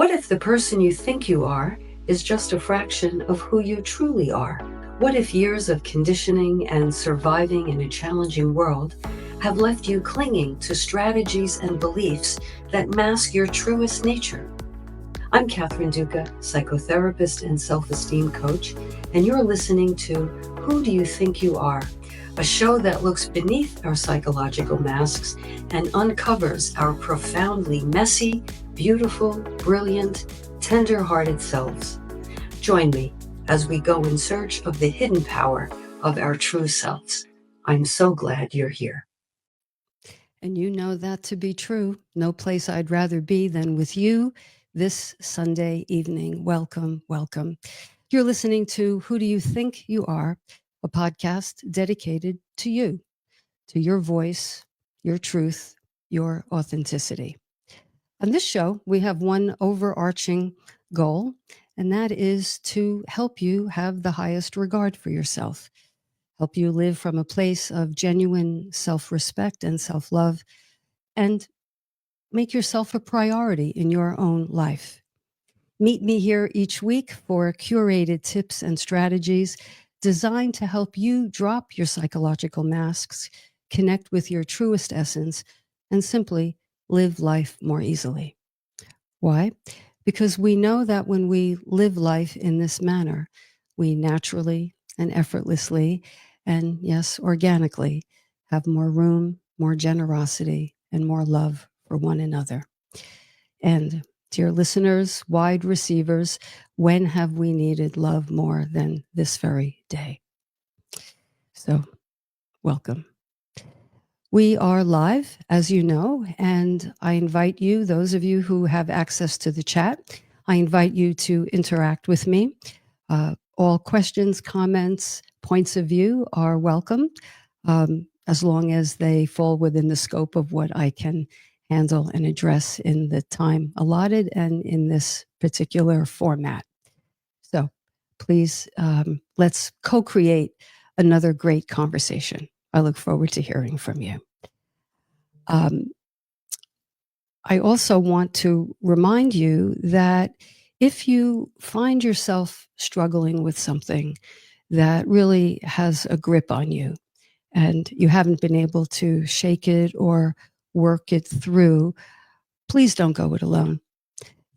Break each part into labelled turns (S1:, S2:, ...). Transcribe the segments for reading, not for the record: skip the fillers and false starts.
S1: What if the person you think you are is just a fraction of who you truly are? What if years of conditioning and surviving in a challenging world have left you clinging to strategies and beliefs that mask your truest nature? I'm Catherine Duca, psychotherapist and self-esteem coach, and you're listening to Who Do You Think You Are? A show that looks beneath our psychological masks and uncovers our profoundly messy, beautiful, brilliant, tender-hearted selves. Join me as we go in search of the hidden power of our true selves. I'm so glad you're here.
S2: And you know that to be true. No place I'd rather be than with you this Sunday evening. Welcome, welcome. You're listening to Who Do You Think You Are? A podcast dedicated to you, to your voice, your truth, your authenticity. On this show, we have one overarching goal, and that is to help you have the highest regard for yourself, help you live from a place of genuine self-respect and self-love, and make yourself a priority in your own life. Meet me here each week for curated tips and strategies designed to help you drop your psychological masks, connect with your truest essence, and simply live life more easily. Why? Because we know that when we live life in this manner, we naturally and effortlessly, and yes, organically, have more room, more generosity, and more love for one another. And dear listeners, wide receivers, when have we needed love more than this very day? So, welcome. We are live, as you know, and I invite you, those of you who have access to the chat, I invite you to interact with me. All questions, comments, points of view are welcome, as long as they fall within the scope of what I can handle and address in the time allotted and in this particular format. So please, let's co-create another great conversation. I look forward to hearing from you. I also want to remind you that if you find yourself struggling with something that really has a grip on you and you haven't been able to shake it or work it through, please don't go it alone.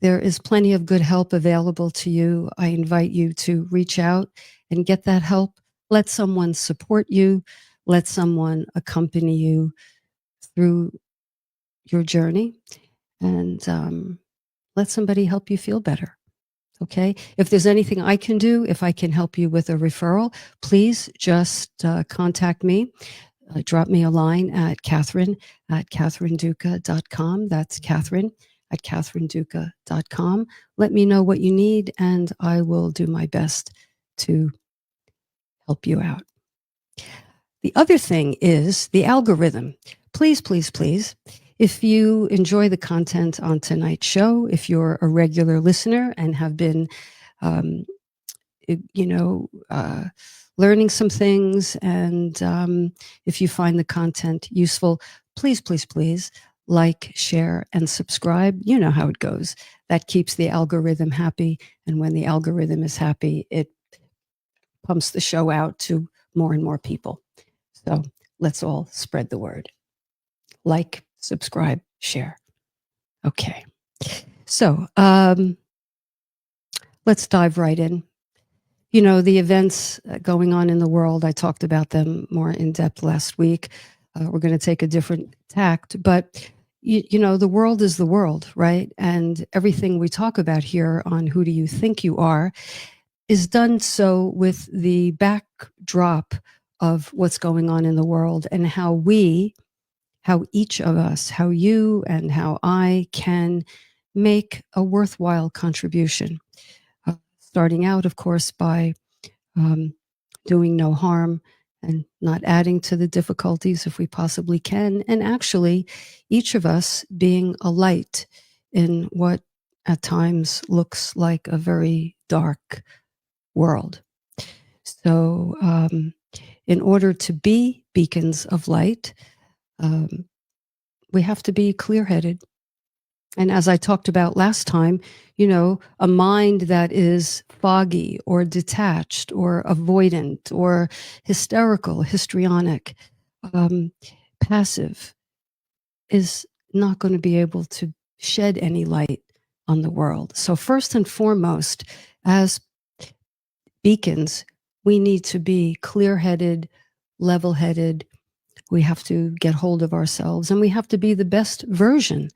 S2: There is plenty of good help available to you. I invite you to reach out and get that help. Let someone support you. Let someone accompany you through your journey, and let somebody help you feel better. Okay. If there's anything I can do, if I can help you with a referral, please just contact me. Drop me a line at Catherine@catherineduca.com. That's Catherine@catherineduca.com. Let me know what you need, and I will do my best to help you out. The other thing is the algorithm. Please, please, please, if you enjoy the content on tonight's show, if you're a regular listener and have been, learning some things, and if you find the content useful, please, please, please like, share, and subscribe. You know how it goes. That keeps the algorithm happy. And when the algorithm is happy, it pumps the show out to more and more people. So let's all spread the word. Like, subscribe, share. Okay. So let's dive right in. You know, the events going on in the world, I talked about them more in depth last week. We're going to take a different tact, but you know, the world is the world, right? And everything we talk about here on Who Do You Think You Are is done so with the backdrop of what's going on in the world and how each of us, how you and how I can make a worthwhile contribution. Starting out, of course, by doing no harm and not adding to the difficulties if we possibly can. And actually, each of us being a light in what at times looks like a very dark world. So, in order to be beacons of light, we have to be clear-headed. And as I talked about last time, a mind that is foggy or detached or avoidant or hysterical, histrionic, um, passive is not going to be able to shed any light on the world. So, first and foremost, as beacons, we need to be clear headed, level headed. We have to get hold of ourselves and we have to be the best version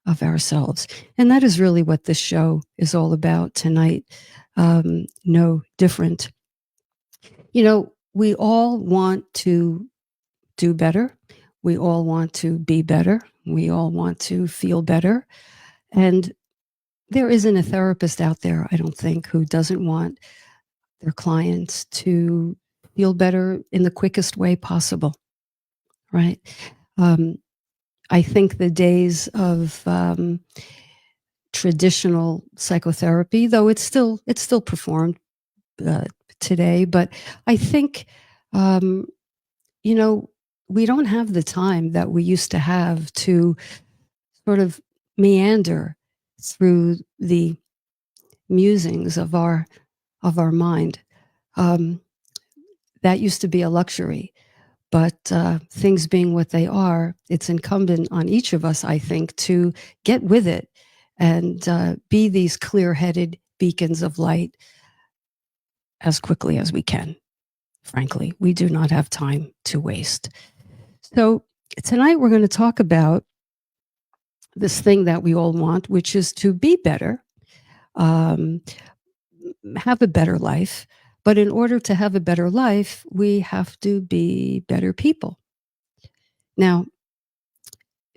S2: of ourselves. And that is really what this show is all about tonight. No different. We all want to do better. We all want to be better. We all want to feel better. And there isn't a therapist out there, I don't think, who doesn't want their clients to feel better in the quickest way possible, right? I think the days of traditional psychotherapy, though it's still performed uh, today, but I think um, we don't have the time that we used to have to sort of meander through the musings of our mind. That used to be a luxury. But things being what they are, it's incumbent on each of us, I think, to get with it and be these clear headed beacons of light as quickly as we can. Frankly, we do not have time to waste. So, tonight we're going to talk about this thing that we all want, which is to be better, um, have a better life. But in order to have a better life, we have to be better people. Now,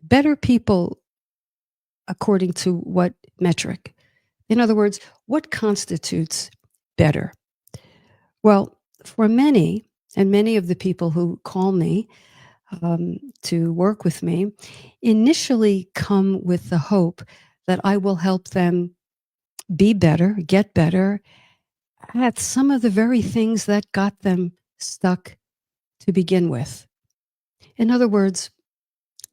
S2: better people according to what metric? In other words, what constitutes better? Well, for many, and many of the people who call me to work with me, initially come with the hope that I will help them be better, get better at some of the very things that got them stuck to begin with. In other words,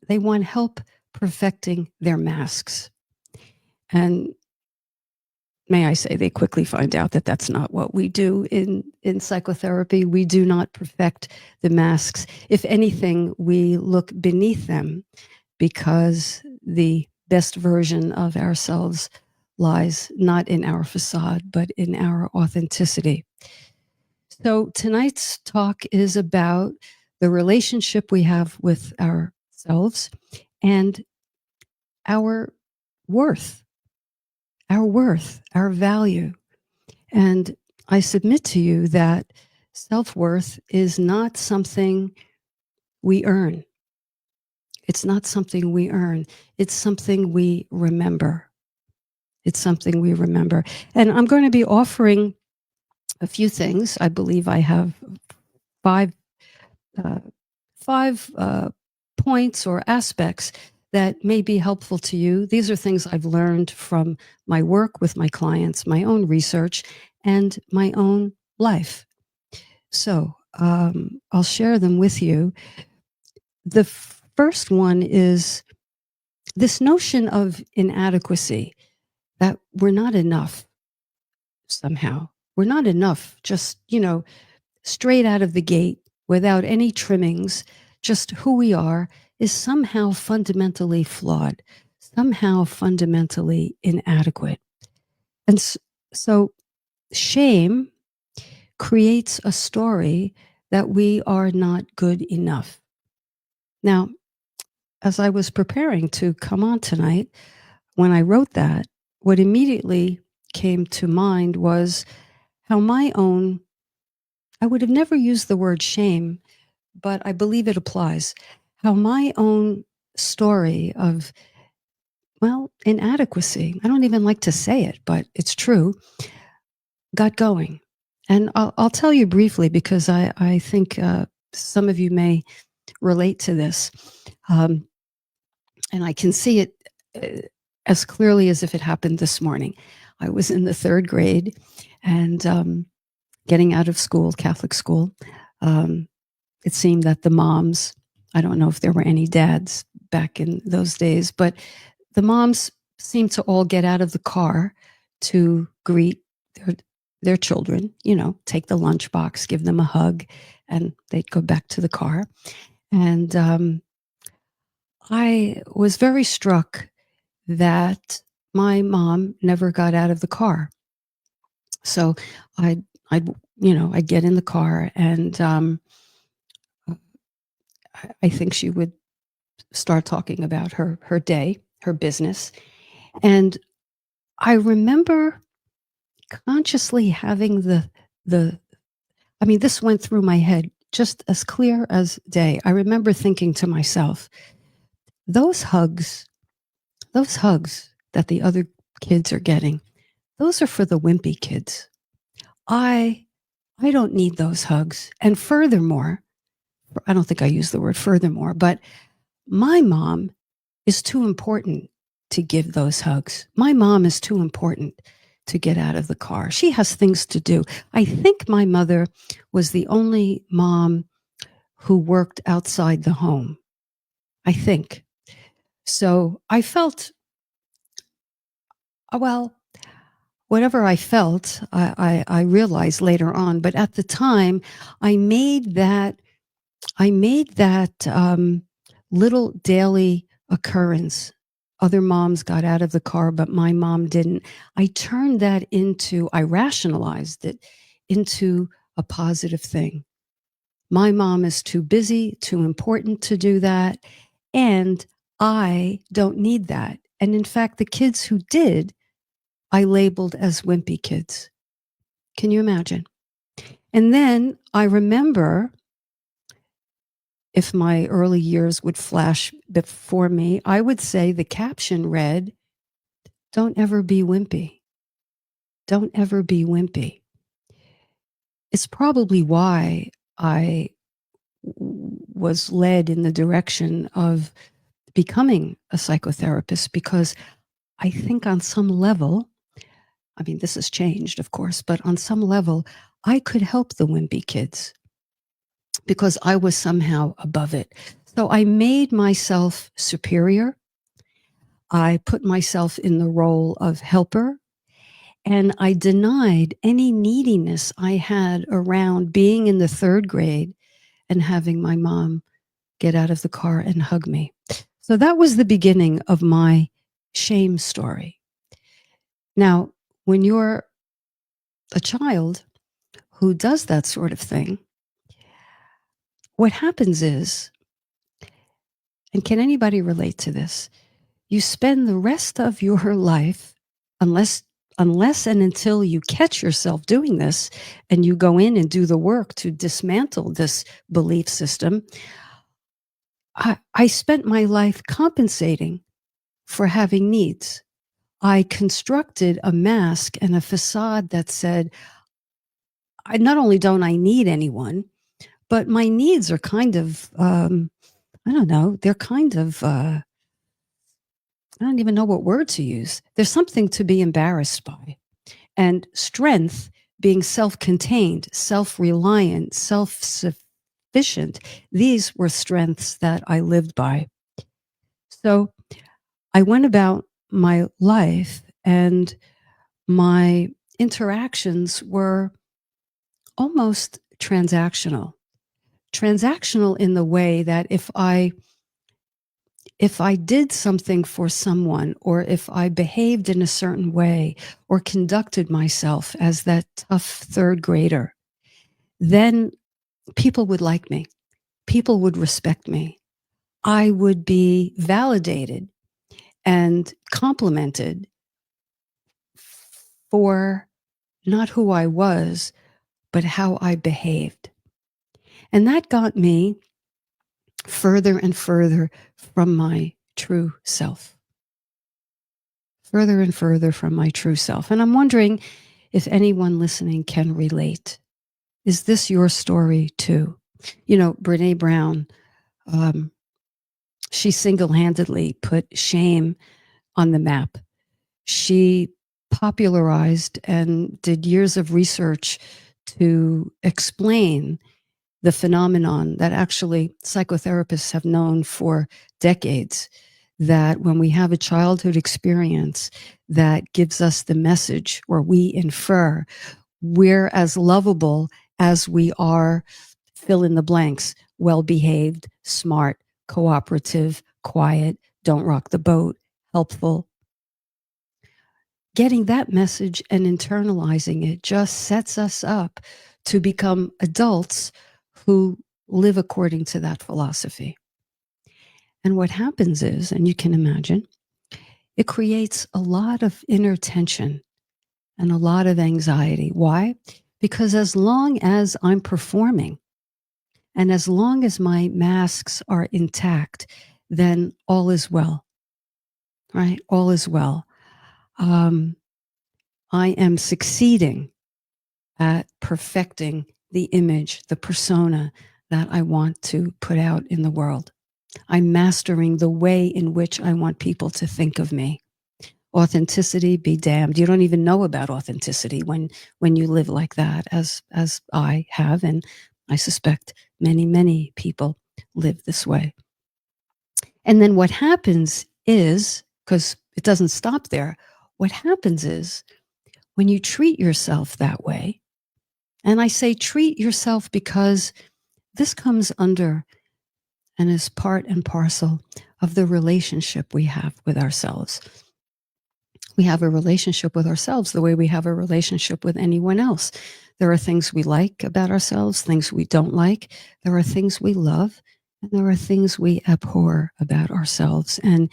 S2: they want help perfecting their masks. And may I say, they quickly find out that that's not what we do in psychotherapy. We do not perfect the masks. If anything, we look beneath them because the best version of ourselves lies not in our facade, but in our authenticity. So tonight's talk is about the relationship we have with ourselves and our worth, our value. And I submit to you that self-worth is not something we earn. It's not something we earn. It's something we remember. It's something we remember. And I'm going to be offering a few things. I believe I have five uh, points or aspects that may be helpful to you. These are things I've learned from my work with my clients, my own research, and my own life. So I'll share them with you. The first one is this notion of inadequacy, that we're not enough somehow. We're not enough, just, straight out of the gate without any trimmings, just who we are is somehow fundamentally flawed, somehow fundamentally inadequate. And so shame creates a story that we are not good enough. Now, as I was preparing to come on tonight, when I wrote that, what immediately came to mind was how I would have never used the word shame, but I believe it applies. How my own story of, inadequacy, I don't even like to say it, but it's true, got going. And I'll tell you briefly because I think some of you may relate to this. And I can see it as clearly as if it happened this morning. I was in the third grade and getting out of school, Catholic school. It seemed that the moms, I don't know if there were any dads back in those days, but the moms seem to all get out of the car to greet their children, take the lunchbox, give them a hug, and they'd go back to the car. And I was very struck that my mom never got out of the car. So I'd get in the car, and I think she would start talking about her day, her business. And I remember consciously having this went through my head just as clear as day. I remember thinking to myself, those hugs that the other kids are getting, those are for the wimpy kids. I don't need those hugs. And furthermore, I don't think I use the word furthermore, but my mom is too important to give those hugs. My mom is too important to get out of the car. She has things to do. I think my mother was the only mom who worked outside the home. I think. So I felt, well, whatever I felt, I realized later on. But at the time, I made that little daily occurrence. Other moms got out of the car, but my mom didn't. I rationalized it into a positive thing. My mom is too busy, too important to do that, and I don't need that. And in fact, the kids who did, I labeled as wimpy kids. Can you imagine? And then I remember, if my early years would flash before me, I would say the caption read, "Don't ever be wimpy. Don't ever be wimpy." It's probably why I was led in the direction of becoming a psychotherapist, because I think on some level, this has changed, of course, but on some level, I could help the wimpy kids because I was somehow above it. So I made myself superior. I put myself in the role of helper, and I denied any neediness I had around being in the third grade and having my mom get out of the car and hug me. So that was the beginning of my shame story. Now, when you're a child who does that sort of thing, what happens is, and can anybody relate to this? You spend the rest of your life, unless and until you catch yourself doing this and you go in and do the work to dismantle this belief system. I spent my life compensating for having needs. I constructed a mask and a facade that said, not only don't I need anyone, but my needs are kind of, I don't know, they're kind of, I don't even know what word to use. There's something to be embarrassed by. And strength, being self-contained, self-reliant, self-sufficient, these were strengths that I lived by. So I went about my life, and my interactions were almost transactional. Transactional in the way that if I did something for someone, or if I behaved in a certain way, or conducted myself as that tough third grader, then people would like me. People would respect me. I would be validated and complimented for not who I was, but how I behaved. And that got me further and further from my true self. Further and further from my true self. And I'm wondering if anyone listening can relate. Is this your story too? Brene Brown, she single-handedly put shame on the map. She popularized and did years of research to explain the phenomenon that actually psychotherapists have known for decades, that when we have a childhood experience that gives us the message, or we infer we're as lovable as we are, fill in the blanks, well behaved, smart, cooperative, quiet, don't rock the boat, helpful. Getting that message and internalizing it just sets us up to become adults who live according to that philosophy. And what happens is, and you can imagine, it creates a lot of inner tension and a lot of anxiety. Why? Because as long as I'm performing and as long as my masks are intact, then all is well, right? All is well. I am succeeding at perfecting the image, the persona that I want to put out in the world. I'm mastering the way in which I want people to think of me. Authenticity be damned. You don't even know about authenticity when you live like that, as I have, and I suspect many people live this way. And then what happens is, because it doesn't stop there, what happens is when you treat yourself that way, and I say treat yourself because this comes under and is part and parcel of the relationship we have with ourselves. We have a relationship with ourselves the way we have a relationship with anyone else. There are things we like about ourselves, things we don't like. There are things we love, and there are things we abhor about ourselves. And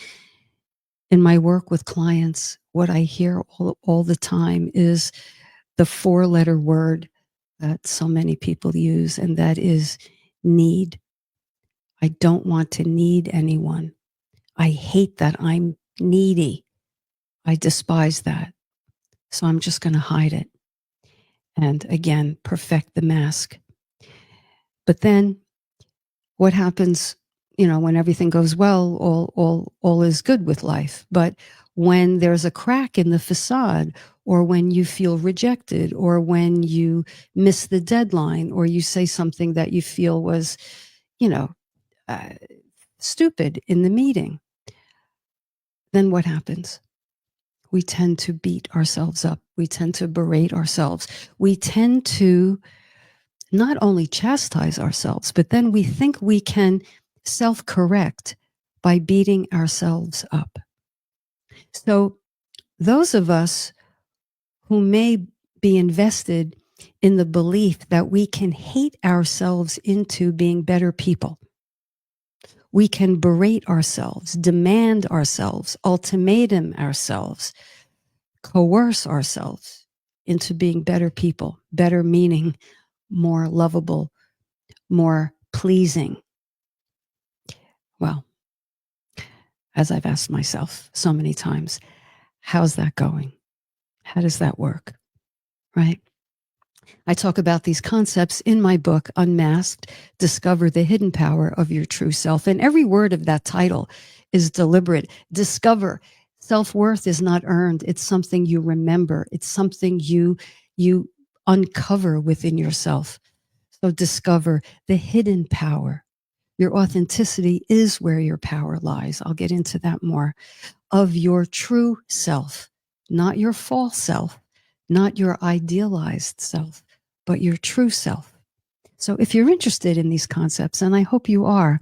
S2: in my work with clients, what I hear all the time is the 4-letter word that so many people use, and that is need. I don't want to need anyone. I hate that I'm needy. I despise that. So I'm just going to hide it. And again, perfect the mask. But then what happens, when everything goes well, all is good with life. But when there's a crack in the facade, or when you feel rejected, or when you miss the deadline, or you say something that you feel was, uh, stupid in the meeting, then what happens? We tend to beat ourselves up. We tend to berate ourselves. We tend to not only chastise ourselves, but then we think we can self-correct by beating ourselves up. So those of us who may be invested in the belief that we can hate ourselves into being better people, we can berate ourselves, demand ourselves, ultimatum ourselves, coerce ourselves into being better people, better meaning more lovable, more pleasing. Well, as I've asked myself so many times, how's that going? How does that work? Right? I talk about these concepts in my book, Unmasked, Discover the Hidden Power of Your True Self. And every word of that title is deliberate. Discover. Self-worth is not earned. It's something you remember. It's something you uncover within yourself. So discover the hidden power. Your authenticity is where your power lies. I'll get into that more. Of your true self, not your false self, not your idealized self, but your true self. So if you're interested in these concepts, and I hope you are,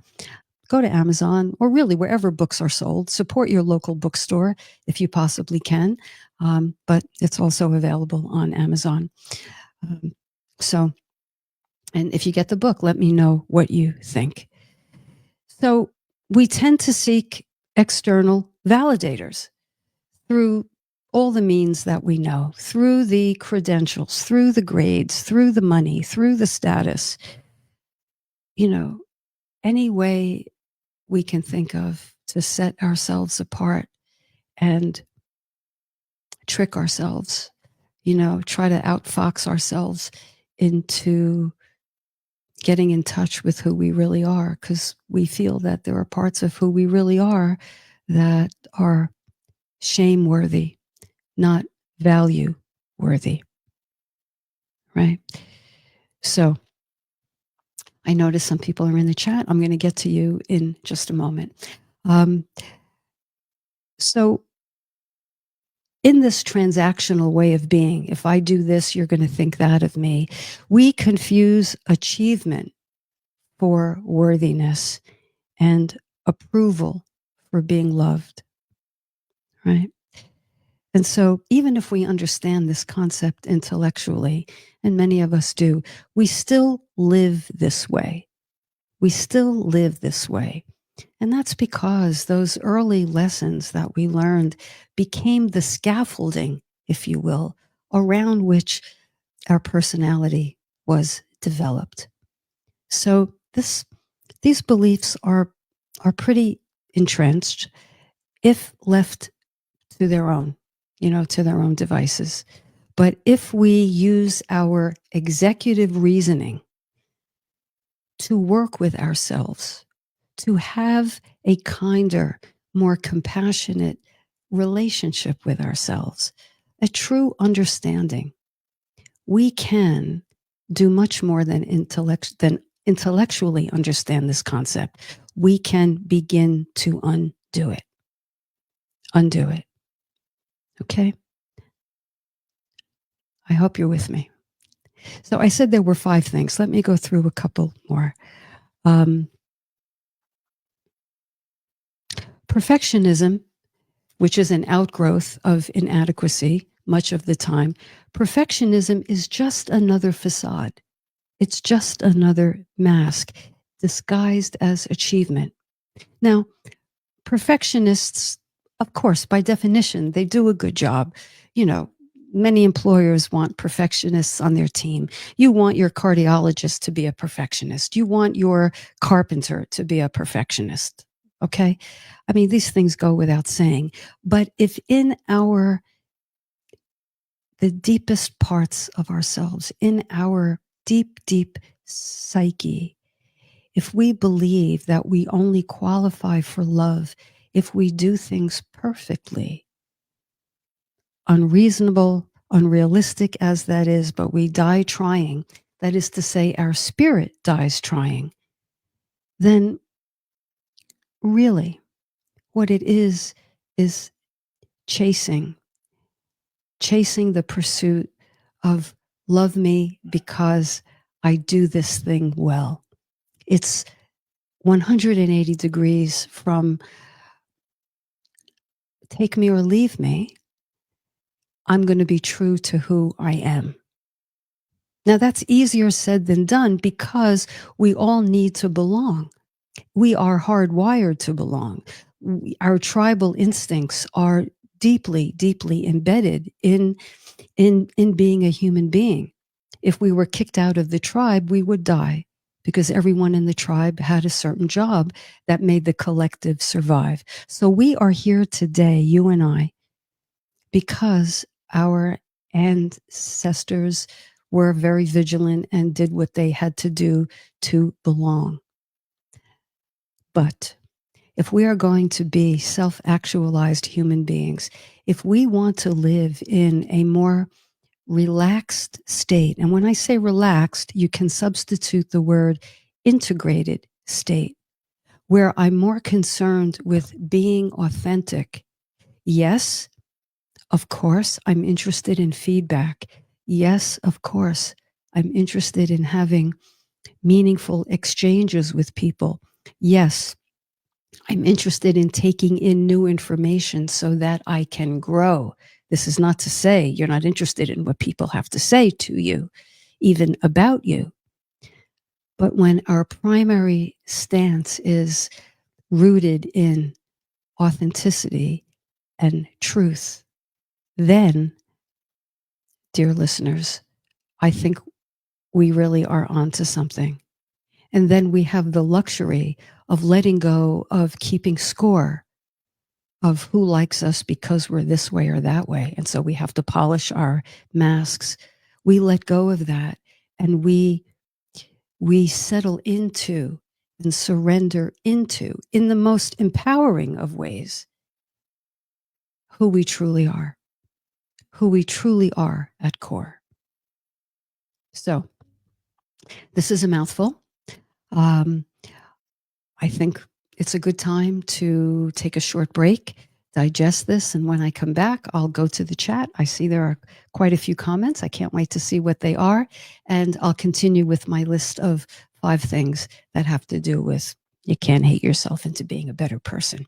S2: go to Amazon, or really wherever books are sold. Support your local bookstore if you possibly can, but it's also available on Amazon. So, and if you get the book, let me know what you think. So we tend to seek external validators through all the means that we know, through the credentials, through the grades, through the money, through the status, any way we can think of to set ourselves apart and trick ourselves, try to outfox ourselves into getting in touch with who we really are, because we feel that there are parts of who we really are that are shame-worthy, not value-worthy, right? So I notice some people are in the chat. I'm going to get to you in just a moment. So in this transactional way of being, if I do this, you're going to think that of me, we confuse achievement for worthiness and approval for being loved, right? And so, even if we understand this concept intellectually, and many of us do, we still live this way. We still live this way. And that's because those early lessons that we learned became the scaffolding, if you will, around which our personality was developed. So these beliefs are pretty entrenched if left to their own, to their own devices. But if we use our executive reasoning to work with ourselves, to have a kinder, more compassionate relationship with ourselves, a true understanding, we can do much more than intellectually understand this concept. We can begin to undo it. Undo it. Okay? I hope you're with me. So I said there were 5 things. Let me go through a couple more. Perfectionism, which is an outgrowth of inadequacy much of the time, perfectionism is just another facade. It's just another mask disguised as achievement. Now, perfectionists, of course, by definition, they do a good job. Many employers want perfectionists on their team. You want your cardiologist to be a perfectionist. You want your carpenter to be a perfectionist. Okay? I mean, these things go without saying. But if in the deepest parts of ourselves, in our deep, deep psyche, if we believe that we only qualify for love if we do things perfectly, unreasonable, unrealistic as that is, but we die trying, that is to say, our spirit dies trying, then really what it is chasing the pursuit of love me because I do this thing well. It's 180 degrees from take me or leave me. I'm going to be true to who I am. Now, that's easier said than done because we all need to belong. We are hardwired to belong. Our tribal instincts are deeply, deeply embedded in being a human being. If we were kicked out of the tribe, we would die because everyone in the tribe had a certain job that made the collective survive. So we are here today, you and I, because our ancestors were very vigilant and did what they had to do to belong. But if we are going to be self-actualized human beings, if we want to live in a more relaxed state, and when I say relaxed, you can substitute the word integrated state, where I'm more concerned with being authentic. Yes, of course, I'm interested in feedback. Yes, of course, I'm interested in having meaningful exchanges with people. Yes, I'm interested in taking in new information so that I can grow. This is not to say you're not interested in what people have to say to you, even about you. But when our primary stance is rooted in authenticity and truth, then, dear listeners, I think we really are onto something. And then we have the luxury of letting go of keeping score of who likes us because we're this way or that way. And so we have to polish our masks. We let go of that and we settle into and surrender into, in the most empowering of ways, who we truly are, at core. So this is a mouthful. I think it's a good time to take a short break, digest this. And when I come back, I'll go to the chat. I see there are quite a few comments. I can't wait to see what they are. And I'll continue with my list of 5 things that have to do with you can't hate yourself into being a better person.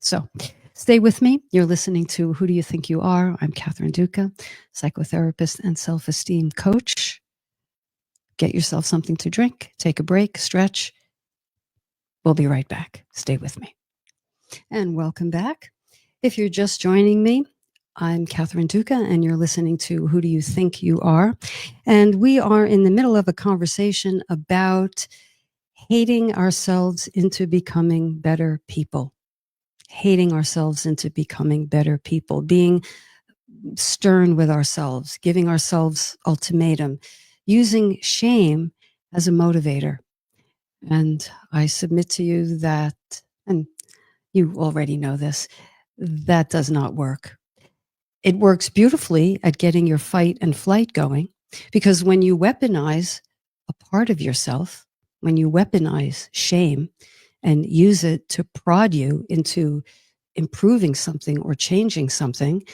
S2: So stay with me. You're listening to Who Do You Think You Are? I'm Catherine Duca, psychotherapist and self-esteem coach. Get yourself something to drink, take a break, stretch. We'll be right back. Stay with me. And welcome back. If you're just joining me, I'm Catherine Duca, and you're listening to Who Do You Think You Are? And we are in the middle of a conversation about hating ourselves into becoming better people. Hating ourselves into becoming better people, being stern with ourselves, giving ourselves ultimatum, using shame as a motivator. And I submit to you that, and you already know this, that does not work. It works beautifully at getting your fight and flight going, because when you weaponize a part of yourself, when you weaponize shame and use it to prod you into improving something or changing something,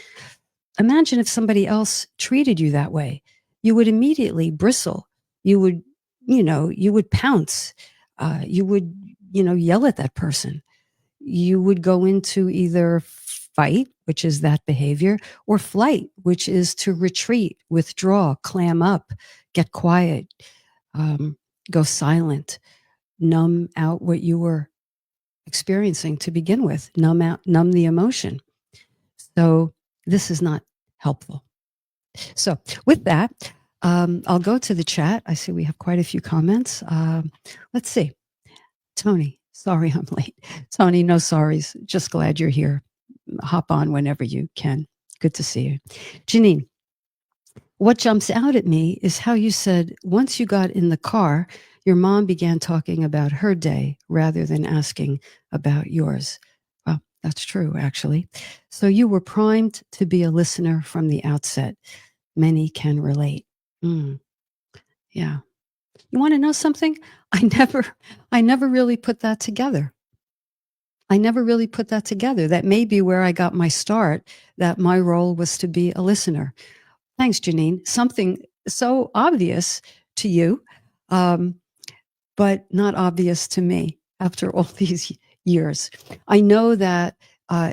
S2: imagine if somebody else treated you that way. You would immediately bristle. You would, you would pounce. You would, yell at that person. You would go into either fight, which is that behavior, or flight, which is to retreat, withdraw, clam up, get quiet, go silent, numb out what you were experiencing to begin with, numb the emotion. So this is not helpful. So with that, I'll go to the chat. I see we have quite a few comments. Let's see. Tony, sorry I'm late. Tony, no sorries. Just glad you're here. Hop on whenever you can. Good to see you. Janine, what jumps out at me is how you said once you got in the car, your mom began talking about her day rather than asking about yours. Well, that's true, actually. So you were primed to be a listener from the outset. Many can relate. Yeah. You want to know something? I never really put that together. That may be where I got my start, that my role was to be a listener. Thanks, Janine. Something so obvious to you, but not obvious to me after all these years. I know that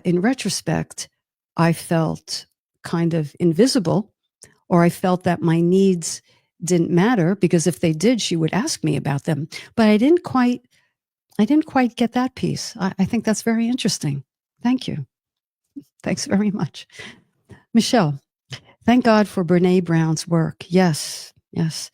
S2: in retrospect, I felt kind of invisible, or I felt that my needs didn't matter, because if they did, she would ask me about them. But I didn't quite get that piece. I think that's very interesting. Thank you. Thanks very much. Michelle, thank God for Brene Brown's work. Yes, yes.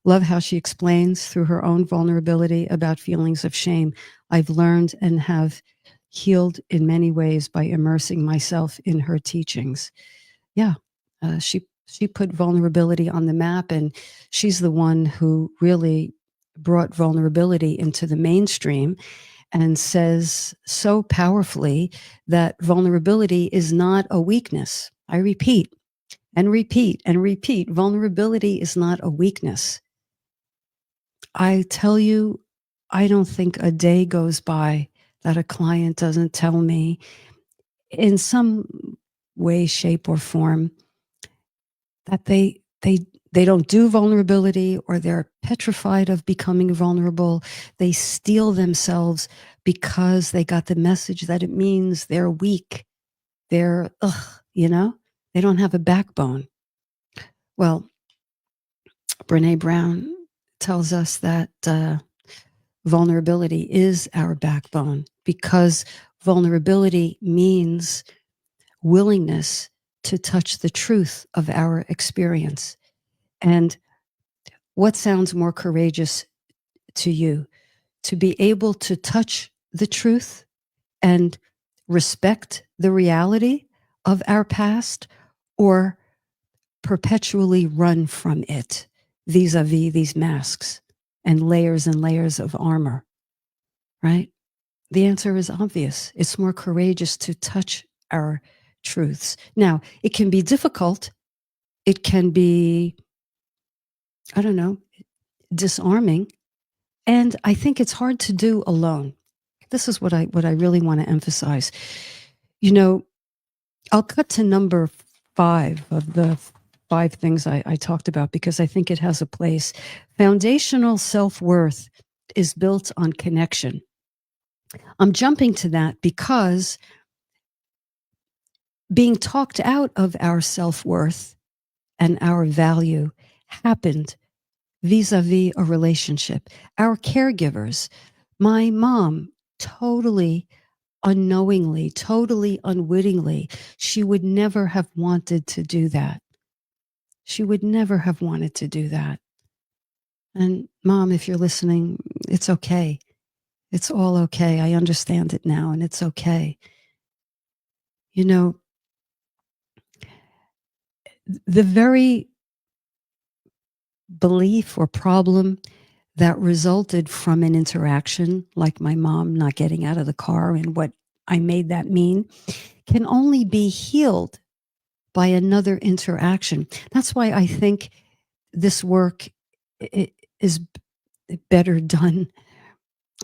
S2: Love how she explains through her own vulnerability about feelings of shame. I've learned and have healed in many ways by immersing myself in her teachings. Yeah, she put vulnerability on the map, and she's the one who really brought vulnerability into the mainstream, and says so powerfully that vulnerability is not a weakness. I repeat and repeat and repeat, vulnerability is not a weakness. I tell you, I don't think a day goes by that a client doesn't tell me in some way, shape, or form that they don't do vulnerability, or they're petrified of becoming vulnerable. They steel themselves because they got the message that it means they're weak. They're, they don't have a backbone. Well, Brene Brown tells us that vulnerability is our backbone, because vulnerability means willingness to touch the truth of our experience. And what sounds more courageous to you? To be able to touch the truth and respect the reality of our past, or perpetually run from it vis-a-vis these masks and layers of armor, right? The answer is obvious. It's more courageous to touch our truths. Now, it can be difficult. It can be, I don't know, disarming. And I think it's hard to do alone. This is what I really want to emphasize. You know, I'll cut to number 5 of the 5 things I talked about because I think it has a place. Foundational self-worth is built on connection. I'm jumping to that because being talked out of our self-worth and our value happened vis-a-vis a relationship. Our caregivers, my mom, totally unknowingly, totally unwittingly, she would never have wanted to do that. She would never have wanted to do that. And mom, if you're listening, it's okay. It's all okay. I understand it now, and it's okay. You know, the very belief or problem that resulted from an interaction, like my mom not getting out of the car and what I made that mean, can only be healed by another interaction. That's why I think this work is better done.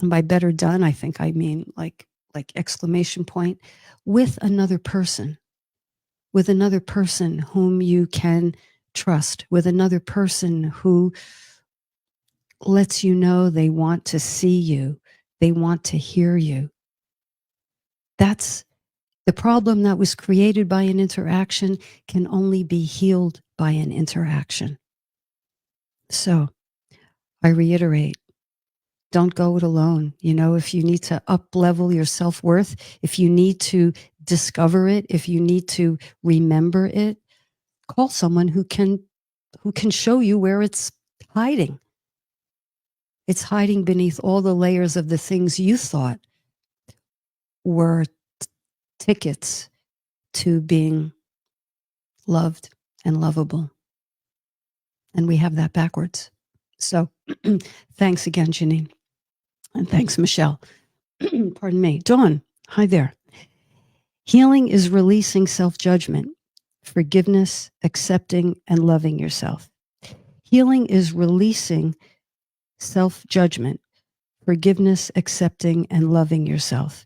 S2: And by better done, I think I mean like exclamation point, with another person, whom you can trust, with another person who lets you know they want to see you, they want to hear you. That's the problem that was created by an interaction can only be healed by an interaction. So I reiterate, don't go it alone. You know, if you need to up level your self-worth, if you need to discover it, if you need to remember it, call someone who can show you where it's hiding. It's hiding beneath all the layers of the things you thought were tickets to being loved and lovable. And we have that backwards. So thanks again, Janine. And thanks, Michelle. Pardon me. Dawn, hi there. Healing is releasing self-judgment, forgiveness, accepting, and loving yourself. Healing is releasing self-judgment, forgiveness, accepting, and loving yourself.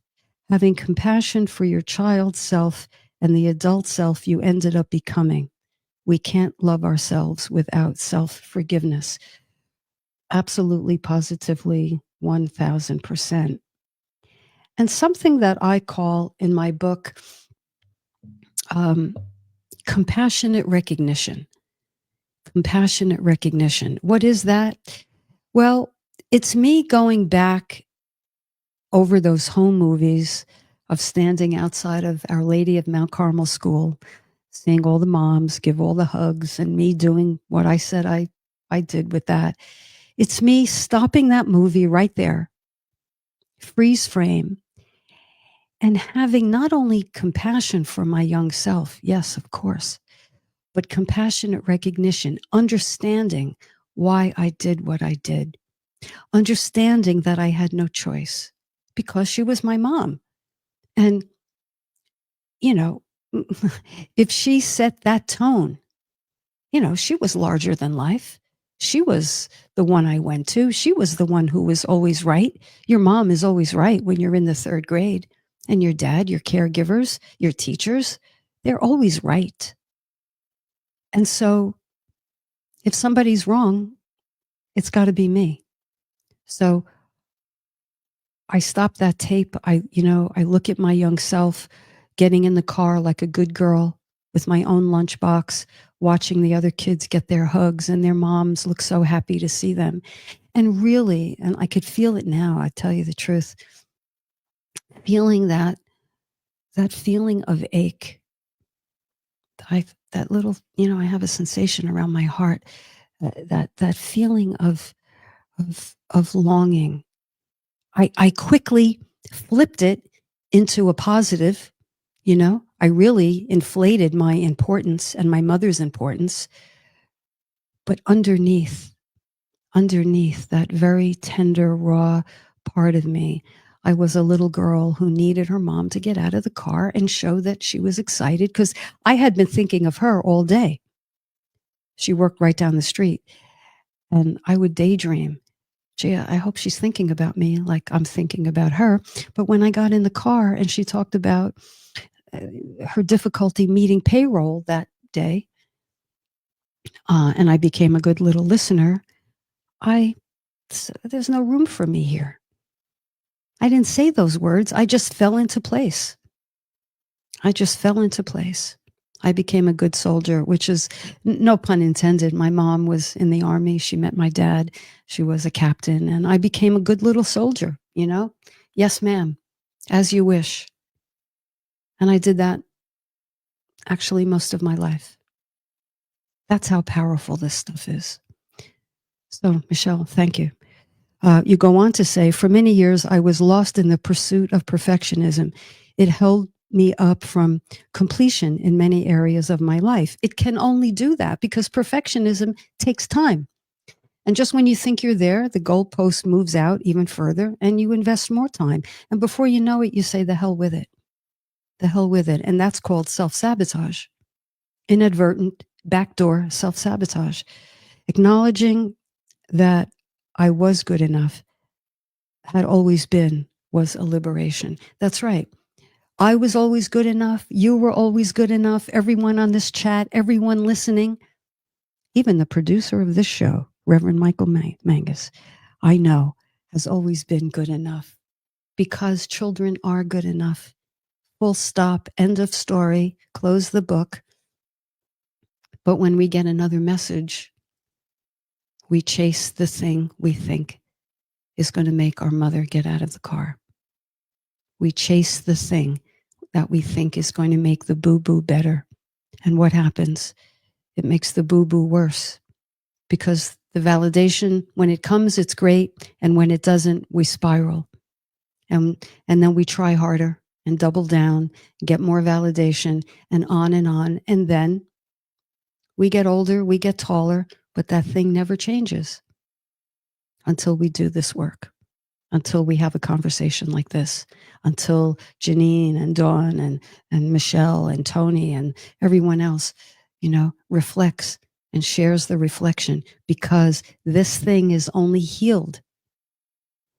S2: Having compassion for your child self and the adult self you ended up becoming. We can't love ourselves without self-forgiveness. Absolutely, positively, 1000%. And something that I call in my book compassionate recognition. Compassionate recognition. What is that? Well, it's me going back over those home movies of standing outside of Our Lady of Mount Carmel School, seeing all the moms give all the hugs, and me doing what I said I did with that. It's me stopping that movie right there, freeze frame, and having not only compassion for my young self, yes, of course, but compassionate recognition, understanding why I did what I did, understanding that I had no choice because she was my mom. And, you know, if she set that tone, you know, she was larger than life. She was the one I went to. She was the one who was always right. Your mom is always right when you're in the 3rd grade. And your dad, your caregivers, your teachers, they're always right. And so if somebody's wrong, it's got to be me. So I stop that tape. I look at my young self getting in the car like a good girl with my own lunchbox, watching the other kids get their hugs and their moms look so happy to see them. And really, and I could feel it now, I tell you the truth, feeling that feeling of ache. That little, I have a sensation around my heart, that feeling of longing. I quickly flipped it into a positive. I really inflated my importance and my mother's importance. But underneath that very tender, raw part of me, I was a little girl who needed her mom to get out of the car and show that she was excited because I had been thinking of her all day. She worked right down the street, and I would daydream. Gee, I hope she's thinking about me like I'm thinking about her. But when I got in the car and she talked about her difficulty meeting payroll that day, and I became a good little listener, there's no room for me here. I didn't say those words. I just fell into place. I just fell into place. I became a good soldier, which is no pun intended. My mom was in the army. She met my dad. She was a captain, and I became a good little soldier, you know? Yes, ma'am, as you wish. And I did that actually most of my life. That's how powerful this stuff is. So, Michelle, thank you. You go on to say, for many years, I was lost in the pursuit of perfectionism. It held me up from completion in many areas of my life. It can only do that because perfectionism takes time. And just when you think you're there, the goalpost moves out even further and you invest more time. And before you know it, you say, the hell with it. The hell with it. And that's called self-sabotage. Inadvertent, backdoor self-sabotage. Acknowledging that I was good enough had always been was a liberation. That's right. I was always good enough. You were always good enough. Everyone on this chat, everyone listening, even the producer of this show, Reverend Michael Mangus, I know has always been good enough because children are good enough. Full stop, end of story, close the book. But when we get another message, we chase the thing we think is going to make our mother get out of the car. We chase the thing that we think is going to make the boo-boo better. And what happens? It makes the boo-boo worse because the validation, when it comes, it's great. And when it doesn't, we spiral. And then we try harder and double down, get more validation and on. And then we get older, we get taller, but that thing never changes until we do this work, until we have a conversation like this, until Janine and Dawn and Michelle and Tony and everyone else, reflects and shares the reflection, because this thing is only healed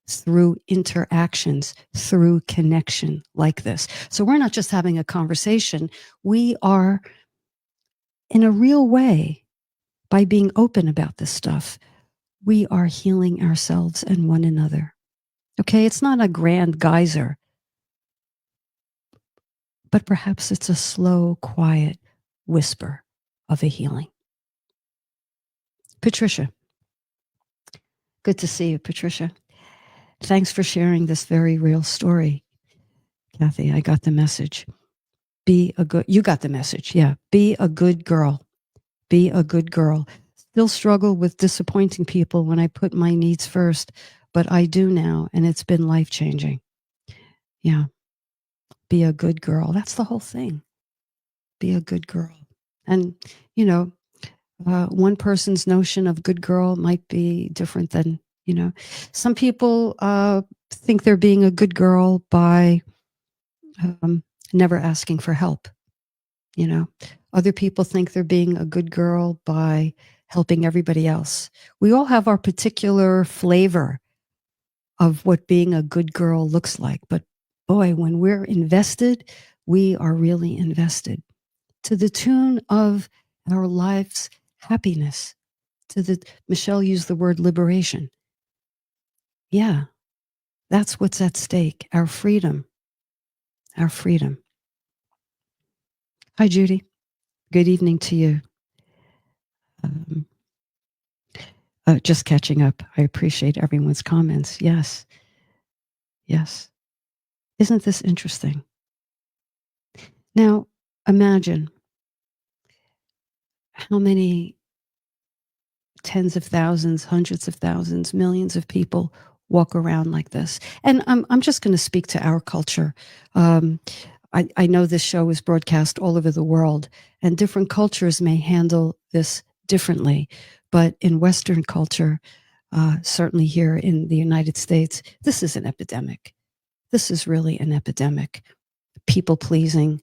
S2: through interactions, through connection like this. So we're not just having a conversation. We are, in a real way, by being open about this stuff, we are healing ourselves and one another. Okay, it's not a grand geyser, but perhaps it's a slow, quiet whisper of a healing. Patricia. Good to see you, Patricia. Thanks for sharing this very real story. Kathy, I got the message. You got the message. Yeah. Be a good girl. Be a good girl. Still struggle with disappointing people when I put my needs first, but I do now, and it's been life-changing. Yeah. Be a good girl. That's the whole thing. Be a good girl. And, one person's notion of good girl might be different than, some people think they're being a good girl by never asking for help. Other people think they're being a good girl by helping everybody else. We all have our particular flavor of what being a good girl looks like. But boy, when we're invested, we are really invested to the tune of our life's happiness. Michelle used the word liberation. Yeah, that's what's at stake. Our freedom. Our freedom. Hi, Judy. Good evening to you. Just catching up. I appreciate everyone's comments. Yes. Yes. Isn't this interesting? Now, imagine how many tens of thousands, hundreds of thousands, millions of people walk around like this. And I'm just going to speak to our culture. I know this show is broadcast all over the world, and different cultures may handle this differently. But in Western culture, certainly here in the United States, this is an epidemic. This is really an epidemic. People pleasing,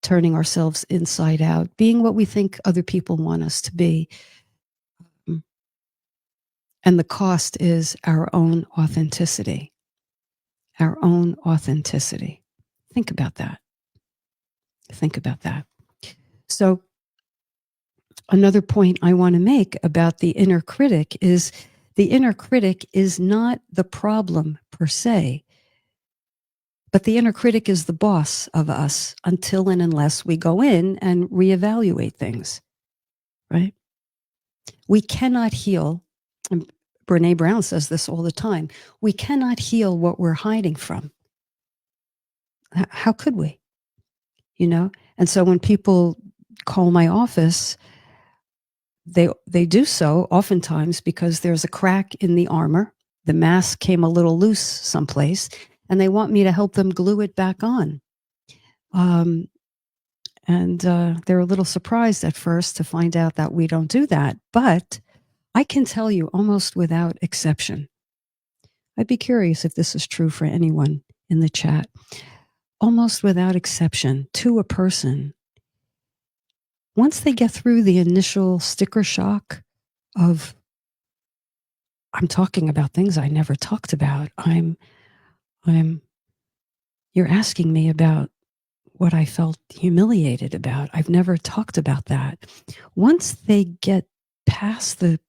S2: turning ourselves inside out, being what we think other people want us to be. And the cost is our own authenticity. Our own authenticity. Think about that. Think about that. So another point I want to make about the inner critic is the inner critic is not the problem per se, but the inner critic is the boss of us until and unless we go in and reevaluate things, right? We cannot heal, and Brene Brown says this all the time, we cannot heal what we're hiding from. How could we? You know? And so when people call my office, they do so oftentimes because there's a crack in the armor. The mask came a little loose someplace, and they want me to help them glue it back on. And they're a little surprised at first to find out that we don't do that. But I can tell you almost without exception, I'd be curious if this is true for anyone in the chat, almost without exception, to a person, once they get through the initial sticker shock of, I'm talking about things I never talked about. You're asking me about what I felt humiliated about. I've never talked about that. Once they get past the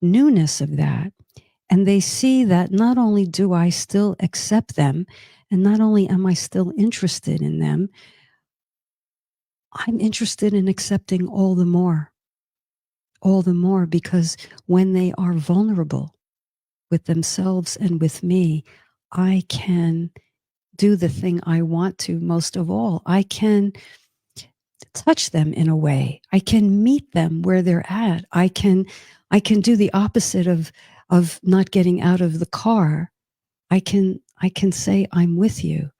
S2: newness of that, and they see that not only do I still accept them, and not only am I still interested in them, I'm interested in accepting all the more because when they are vulnerable with themselves and with me, I can do the thing I want to most of all. I can touch them in a way. I can meet them where they're at. I can do the opposite of not getting out of the car. I can say, I'm with you.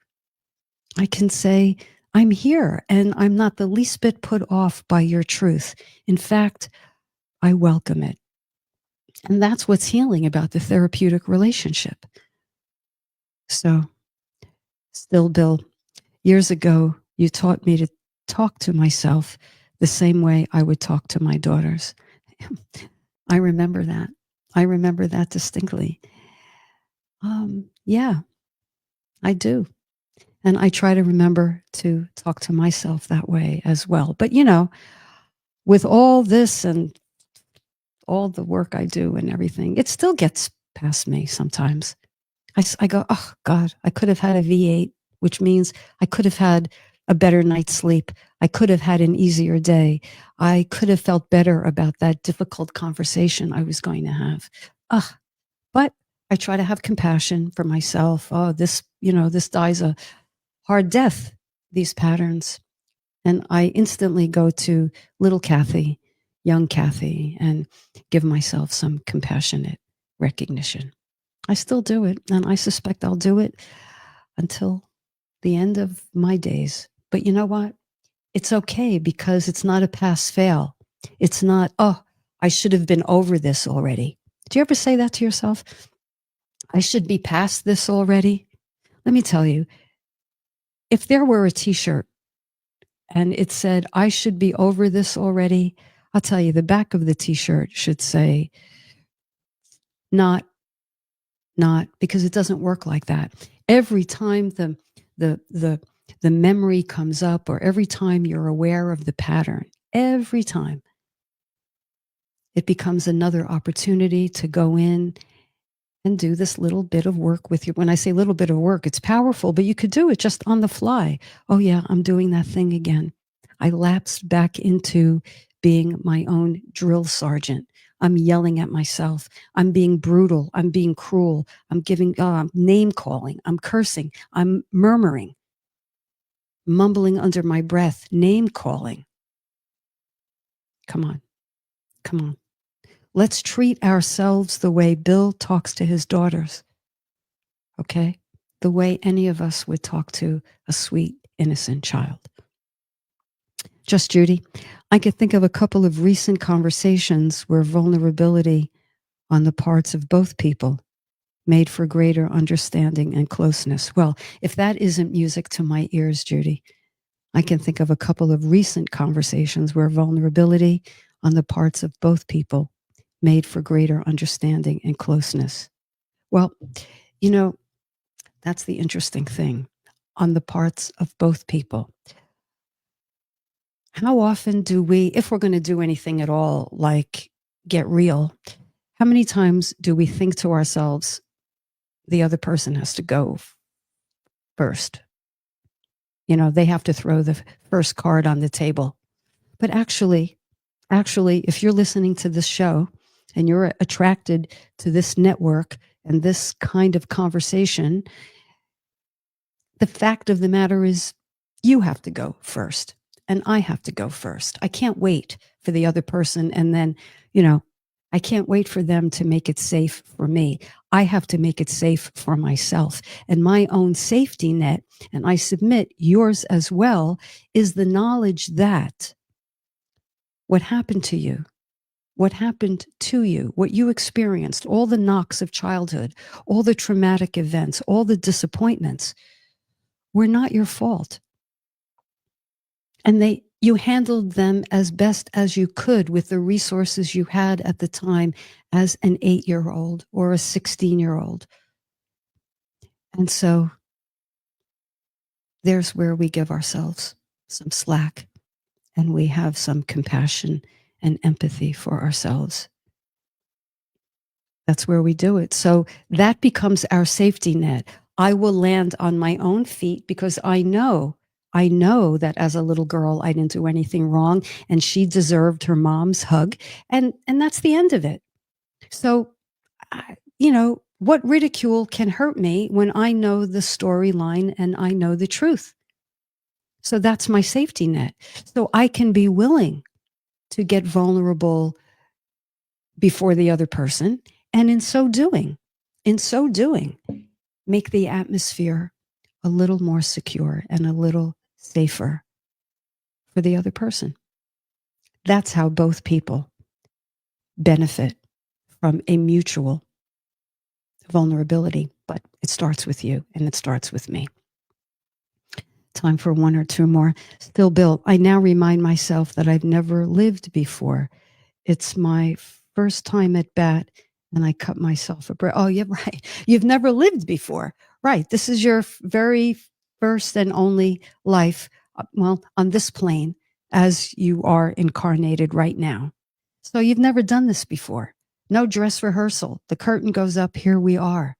S2: I can say, I'm here and I'm not the least bit put off by your truth. In fact, I welcome it. And that's what's healing about the therapeutic relationship. So, still, Bill, years ago, you taught me to talk to myself the same way I would talk to my daughters. I remember that. I remember that distinctly. Yeah, I do. And I try to remember to talk to myself that way as well. But, you know, with all this and all the work I do and everything, it still gets past me sometimes. I go, oh, God, I could have had a V8, which means I could have had a better night's sleep. I could have had an easier day. I could have felt better about that difficult conversation I was going to have. But I try to have compassion for myself. Oh, this dies a hard death, these patterns. And I instantly go to little Kathy, young Kathy, and give myself some compassionate recognition. I still do it, and I suspect I'll do it until the end of my days. But you know what? It's okay because it's not a pass fail. It's not, oh, I should have been over this already. Do you ever say that to yourself? I should be past this already. Let me tell you, if there were a t-shirt and it said, I should be over this already, I'll tell you, the back of the t-shirt should say, not, because it doesn't work like that. Every time the memory comes up, or every time you're aware of the pattern, every time it becomes another opportunity to go in and do this little bit of work with you. When I say little bit of work, it's powerful, but you could do it just on the fly. Oh yeah, I'm doing that thing again. I lapsed back into being my own drill sergeant. I'm yelling at myself. I'm being brutal. I'm being cruel. I'm giving, name calling. I'm cursing. I'm murmuring, mumbling under my breath, name calling. Come on. Come on. Let's treat ourselves the way Bill talks to his daughters. Okay? The way any of us would talk to a sweet, innocent child. Just Judy, I could think of a couple of recent conversations where vulnerability on the parts of both people made for greater understanding and closeness. Well, if that isn't music to my ears, Judy, I can think of a couple of recent conversations where vulnerability on the parts of both people made for greater understanding and closeness. Well, you know, that's the interesting thing on the parts of both people. How often do we, if we're going to do anything at all, like get real, how many times do we think to ourselves, the other person has to go first? They have to throw the first card on the table. But actually, if you're listening to this show and you're attracted to this network and this kind of conversation, the fact of the matter is you have to go first and I have to go first. I can't wait for the other person. And then, I can't wait for them to make it safe for me. I have to make it safe for myself. And my own safety net, and I submit yours as well, is the knowledge that what happened to you, what happened to you, what you experienced, all the knocks of childhood, all the traumatic events, all the disappointments were not your fault. And you handled them as best as you could with the resources you had at the time as an 8-year-old or a 16-year-old. And so there's where we give ourselves some slack and we have some compassion and empathy for ourselves. That's where we do it. So that becomes our safety net. I will land on my own feet because I know that as a little girl, I didn't do anything wrong and she deserved her mom's hug. And that's the end of it. So, what ridicule can hurt me when I know the storyline and I know the truth? So that's my safety net. So I can be willing to get vulnerable before the other person. And in so doing, make the atmosphere a little more secure and a little safer for the other person. That's how both people benefit from a mutual vulnerability. But it starts with you and it starts with me. Time for one or two more. Still, Bill, I now remind myself that I've never lived before. It's my first time at bat and I cut myself a break. Oh, yeah, right. You've never lived before. Right. This is your very first and only life, on this plane as you are incarnated right now. So you've never done this before. No dress rehearsal. The curtain goes up. Here we are.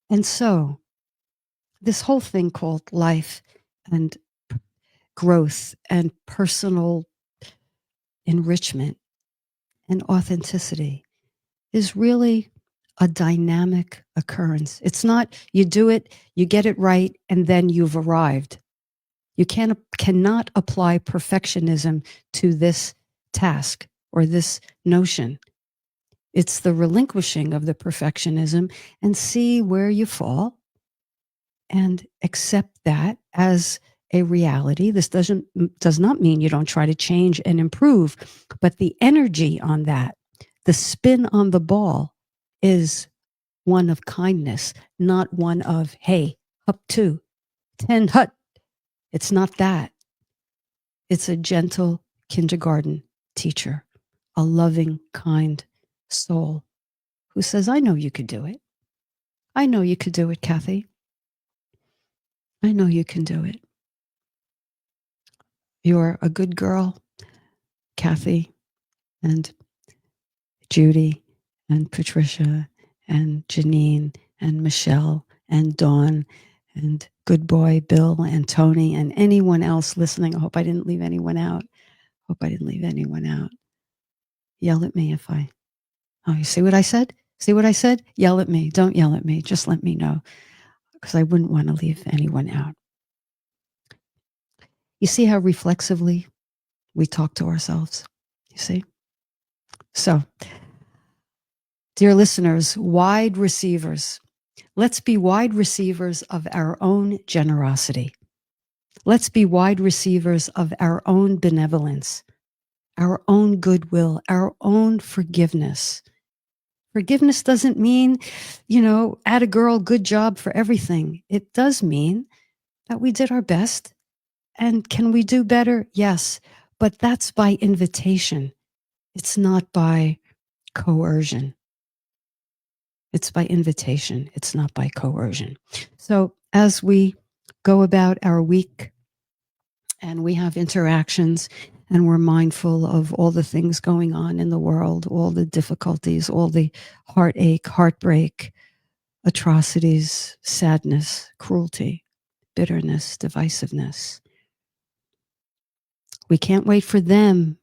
S2: And so this whole thing called life and growth and personal enrichment and authenticity is really a dynamic occurrence. It's not you do it, you get it right, and then you've arrived. You cannot apply perfectionism to this task or this notion. It's the relinquishing of the perfectionism and see where you fall and accept that as a reality. This does not mean you don't try to change and improve, but the energy on that, the spin on the ball is one of kindness, not one of, hey, up 2, 10, hut. It's not that. It's a gentle kindergarten teacher, a loving, kind soul who says, I know you could do it. I know you could do it, Kathy. I know you can do it. You're a good girl, Kathy, and Judy, and Patricia, and Janine, and Michelle, and Dawn, and good boy Bill, and Tony, and anyone else listening. I hope I didn't leave anyone out. Yell at me if you see what I said? Yell at me. Don't yell at me. Just let me know, because I wouldn't want to leave anyone out. You see how reflexively we talk to ourselves? You see? So, dear listeners, wide receivers, let's be wide receivers of our own generosity. Let's be wide receivers of our own benevolence, our own goodwill, our own forgiveness. Forgiveness doesn't mean, atta girl, good job for everything. It does mean that we did our best. And can we do better? Yes. But that's by invitation. It's not by coercion. It's by invitation. It's not by coercion. So as we go about our week and we have interactions, and we're mindful of all the things going on in the world, all the difficulties, all the heartache, heartbreak, atrocities, sadness, cruelty, bitterness, divisiveness. We can't wait for them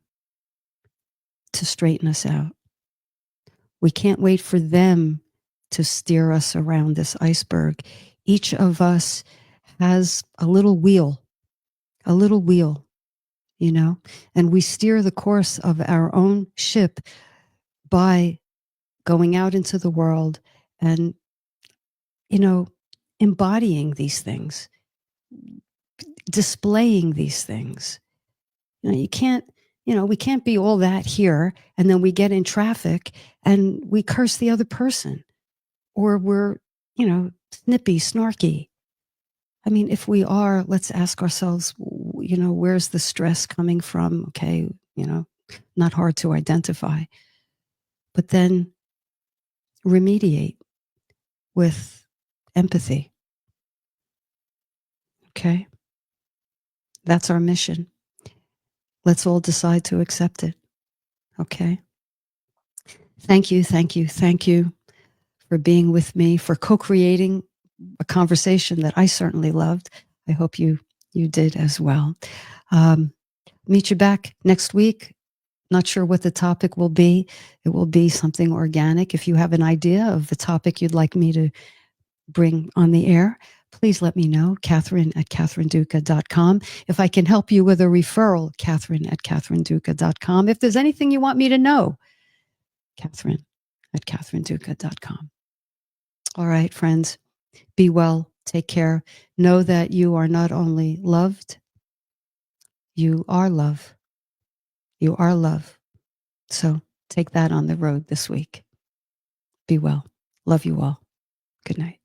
S2: to straighten us out. We can't wait for them to steer us around this iceberg. Each of us has a little wheel, you know, and we steer the course of our own ship by going out into the world and, you know, embodying these things, displaying these things. You know, you can't, you know, we can't be all that here and then we get in traffic and we curse the other person, or we're, you know, snippy, snarky. I mean, if we are, let's ask ourselves, you know, where's the stress coming from? Okay, you know, not hard to identify. But then remediate with empathy. Okay? That's our mission. Let's all decide to accept it. Okay? Thank you, thank you, thank you for being with me, for co-creating a conversation that I certainly loved. I hope you did as well. Meet you back next week. Not sure what the topic will be. It will be something organic. If you have an idea of the topic you'd like me to bring on the air, please let me know, Catherine@catherineduca.com. If I can help you with a referral, Catherine@catherineduca.com. If there's anything you want me to know, Catherine@catherineduca.com. All right, friends, be well, take care. Know that you are not only loved, you are love. You are love. So take that on the road this week. Be well. Love you all. Good night.